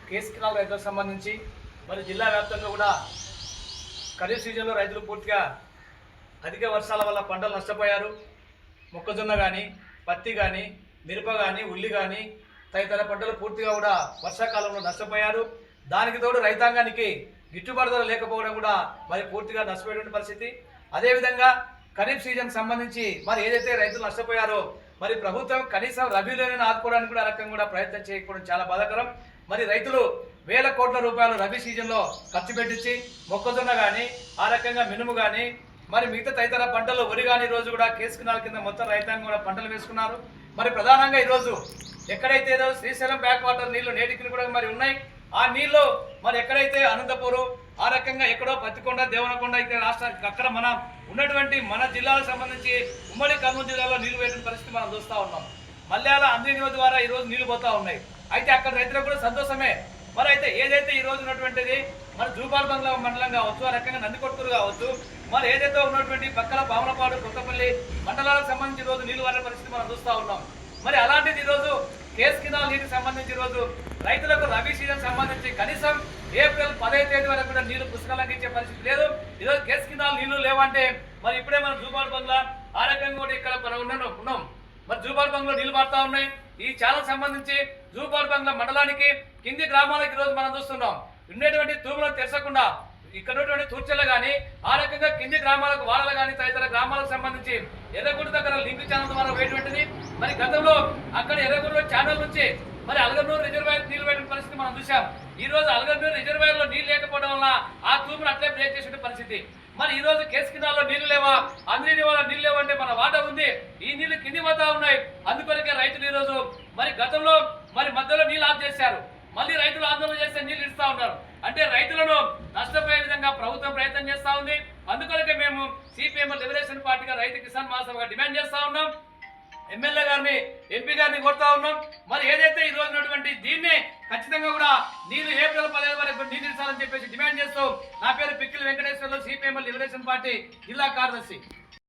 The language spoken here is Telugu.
కేసు కెనాల్ రైతులకు సంబంధించి మరి జిల్లా వ్యాప్తంగా కూడా ఖరీఫ్ సీజన్లో రైతులు పూర్తిగా అధిక వర్షాల వల్ల పంటలు నష్టపోయారు. మొక్కజొన్న కానీ, పత్తి కానీ, మిరప కానీ, ఉల్లి కానీ తదితర పంటలు పూర్తిగా కూడా వర్షాకాలంలో నష్టపోయారు. దానికి తోడు రైతాంగానికి గిట్టుబాటు ధర లేకపోవడం కూడా మరి పూర్తిగా నష్టపోయేటువంటి పరిస్థితి. అదేవిధంగా ఖరీఫ్ సీజన్ సంబంధించి మరి ఏదైతే రైతులు నష్టపోయారో మరి ప్రభుత్వం కనీసం రబీలోనే ఆదుకోవడానికి కూడా రకంగా కూడా ప్రయత్నం చేయకపోవడం చాలా బాధాకరం. మరి రైతులు వేల కోట్ల రూపాయలు రబీ సీజన్లో ఖర్చు పెట్టించి మొక్కజొన్న కానీ, ఆ రకంగా మినుము కానీ, మరి మిగతా తదితర పంటలు వరి కానీ ఈరోజు కూడా కేసు కెనాల్ కింద మొత్తం రైతాంగం కూడా పంటలు వేసుకున్నారు. మరి ప్రధానంగా ఈరోజు ఎక్కడైతే ఏదో శ్రీశైలం బ్యాక్ వాటర్ నీళ్లు నేటికి కూడా మరి ఉన్నాయి, ఆ నీళ్లు మరి ఎక్కడైతే అనంతపురం, ఆ రకంగా ఎక్కడో పత్తికొండ, దేవనకొండ ఇక్కడ రాష్ట్రానికి అక్కడ మన ఉన్నటువంటి మన జిల్లాలకు సంబంధించి ఉమ్మడి కర్నూలు జిల్లాలో నీళ్లు వేయడం పరిస్థితి మనం చూస్తూ ఉన్నాం. మల్యాల అంద్రినివ ద్వారా ఈరోజు నీళ్లు పోతా ఉన్నాయి. అయితే అక్కడ రైతులకు కూడా సంతోషమే. మరి అయితే ఏదైతే ఈ రోజు ఉన్నటువంటిది మరి జూపాల్ బంగ్లా మండలం కావచ్చు, ఆ రకంగా నందికొట్కూరు కావచ్చు, మరి ఏదైతే ఉన్నటువంటి పక్కల పాములపాడు, కొత్తపల్లి మండలాలకు సంబంధించి ఈరోజు నీళ్లు వాడే పరిస్థితి మనం చూస్తూ ఉన్నాం. మరి అలాంటిది ఈరోజు కేసు కెనాల్ నీటికి సంబంధించి ఈరోజు రైతులకు రబీ సీజన్ సంబంధించి కనీసం ఏప్రిల్ 10వ తేదీ వరకు కూడా నీళ్లు పుష్కలంగా ఇచ్చే పరిస్థితి లేదు. ఈరోజు కేసు కెనాల్ నీళ్లు లేవంటే మరి ఇప్పుడే మనం జూపాల్ బంగ్లా, ఆ రకంగా కూడా ఇక్కడ మనం ఉన్నాం. మరి జూపాల్ బంగ్లా నీళ్లు పడతా ఉన్నాయి. ఈ ఛానల్ సంబంధించి జూపాల్ బంగ్లా మండలానికి కింది గ్రామాలకు ఈరోజు మనం చూస్తున్నాం. ఉండేటువంటి తూములను తెరచకుండా ఇక్కడ ఉన్నటువంటి తూర్చెల కానీ, ఆ రకంగా కింది గ్రామాలకు వాడలు కానీ తదితర గ్రామాలకు సంబంధించి ఎర్రగుంట దగ్గర లింక్ ఛానల్ ద్వారా వేయటువంటిది. మరి గతంలో అక్కడ ఎర్రగుంట ఛానల్ నుంచి మరి అలగనూరు రిజర్వాయర్ నీళ్లు వేయడం పరిస్థితి మనం చూసాం. ఈ రోజు అలగనూరు రిజర్వాయర్ లో నీళ్లు లేకపోవడం వల్ల ఆ తూమును అట్లే బ్రేక్ చేసే పరిస్థితి. మరి ఈ రోజు కేసు కెనాల్లో నీళ్లు లేవా, అందరి వల్ల నీళ్లు లేవంటే మన వాట ఉంది. ఈ నీళ్లు కింది పోతా ఉన్నాయి. అందుకొరకే రైతులు ఈ రోజు మరి గతంలో మరి మధ్యలో నీళ్లు ఆఫ్ చేశారు, మళ్ళీ రైతులు ఆందోళన చేస్తే నీళ్లు ఇస్తా ఉన్నారు. అంటే రైతులను నష్టపోయే విధంగా ప్రభుత్వం ప్రయత్నం చేస్తా ఉంది. అందుకొరకే మేము సిపిఎం లిబరేషన్ పార్టీగా రైతు కిసాన్ మహాసభగా డిమాండ్ చేస్తా ఉన్నాం. ఎమ్మెల్యే గారిని, ఎంపీ గారిని కోరుతా ఉన్నాం. మరి ఏదైతే ఈ రోజు ఉన్నటువంటి దీన్ని ఖచ్చితంగా కూడా నీళ్లు ఏప్రిల్ 15 వరకు నీళ్లు ఇస్తారని చెప్పేసి డిమాండ్ చేస్తూ నా పేరు Pikkili Venkateswarlu, CPM liberation party జిల్లా కార్యదర్శి.